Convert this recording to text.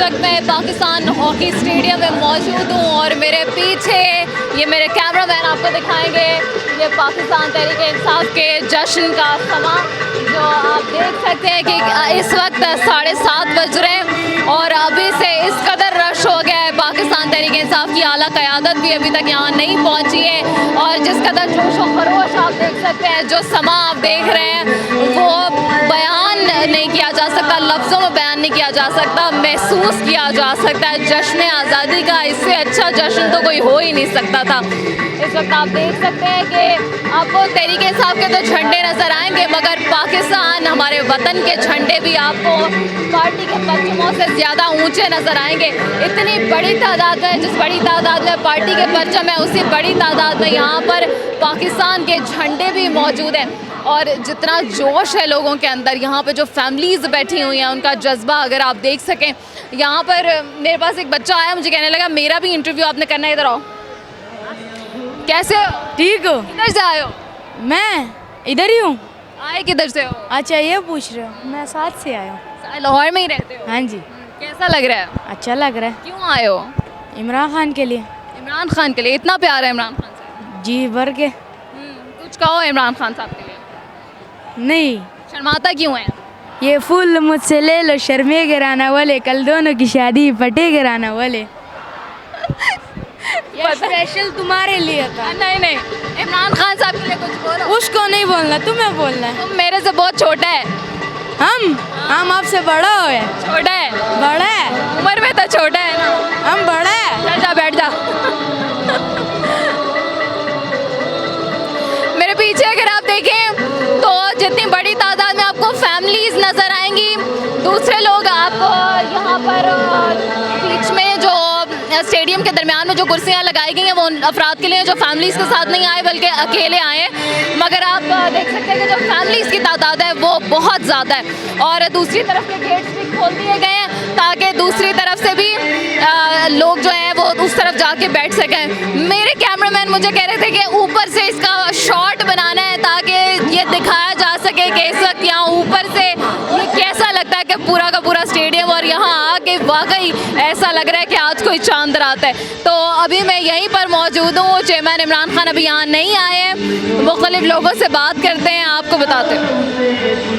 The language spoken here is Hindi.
वक्त मैं पाकिस्तान हॉकी स्टेडियम में मौजूद हूँ और मेरे पीछे ये मेरे कैमरामैन आपको दिखाएंगे ये पाकिस्तान तहरीक-ए-इंसाफ के जश्न का समा, जो आप देख सकते हैं कि इस वक्त 7:30 बज रहे हैं और अभी से इस कदर रश हो गया है। पाकिस्तान तहरीक-ए-इंसाफ की आला क़यादत भी अभी तक यहाँ नहीं पहुँची है और जिस कदर जोश व खरोश आप देख सकते हैं, जो समा आप देख रहे हैं वो बयान नहीं किया जा सकता, लफ्ज़ों में बयान नहीं किया जा सकता, महसूस किया जा सकता है। जश्न आज़ादी का इससे अच्छा जश्न तो कोई हो ही नहीं सकता था। इस वक्त आप देख सकते हैं कि आपको तहरीक-ए-इंसाफ के तो झंडे नज़र आएंगे, मगर पाकिस्तान हमारे वतन के झंडे भी आपको पार्टी के परचमों से ज़्यादा ऊंचे नज़र आएंगे। इतनी बड़ी तादाद में, जिस बड़ी तादाद में पार्टी के परचम है, उसी बड़ी तादाद में यहाँ पर पाकिस्तान के झंडे भी मौजूद हैं। और जितना जोश है लोगों के अंदर, यहाँ पे जो फैमिलीज़ बैठी हुई हैं उनका जज्बा अगर आप देख सकें। यहाँ पर मेरे पास एक बच्चा आया, मुझे कहने लगा मेरा भी इंटरव्यू आपने करना है, इधर आओ। कैसे हो? ठीक हो? किधर से आए हो? मैं इधर ही हूँ। आए किधर से हो? अच्छा ये पूछ रहे हो? मैं साथ से आया हूँ। लाहौर में ही रहते हो? हाँ जी। कैसा लग रहा है? अच्छा लग रहा है। क्यों आए हो? इमरान खान के लिए। इमरान खान के लिए? इतना प्यार है इमरान खान से? जी भर के। कुछ कहो इमरान खान साहब के लिए। नहीं, शर्माता क्यों है? ये फूल मुझसे ले लो शर्मे गिराना वाले, कल दोनों की शादी फटे गिराना वाले। ये स्पेशल तुम्हारे लिए था। नहीं नहीं, इमरान खान साहब के लिए कुछ बोलो। उसको नहीं बोलना, तुम्हें बोलना है। तुम मेरे से बहुत छोटा है। हम आपसे बड़ा हो है। छोटा है? बड़ा है। उम्र में तो छोटा है ना। हम बड़ा है। चल जा, बैठ जा। मेरे पीछे अगर आप देखें तो जितनी बड़ी तादाद में आपको फैमिलीज नज़र आएंगी, दूसरे लोग आपको यहाँ पर बीच में जो स्टेडियम के दरमियान में जो कुर्सियाँ लगाई गई हैं वो उन अफराद के लिए जो फैमिलीज़ के साथ नहीं आए बल्कि अकेले आए हैं। मगर आप देख सकते हैं कि जो फैमिलीज़ की तादाद है वो बहुत ज़्यादा है और दूसरी तरफ के गेट्स भी खोल दिए गए हैं ताकि दूसरी तरफ से भी लोग जो हैं वो उस तरफ जाके बैठ सकें। मेरे कैमरामैन मुझे कह रहे थे कि ऊपर से इसका शॉट बनाना है ताकि ये दिखाया जा सके कि इस वक्त यहाँ ऊपर से ये कैसा लगता है कि पूरा का पूरा स्टेडियम, और यहाँ आके वाकई ऐसा लग रहा है कि आज कोई चांद रात है। तो अभी मैं यहीं पर मौजूद हूँ, चेयरमैन इमरान खान अभी यहाँ नहीं आए हैं, मुख्तलिफ लोगों से बात करते हैं, आपको बताते हैं।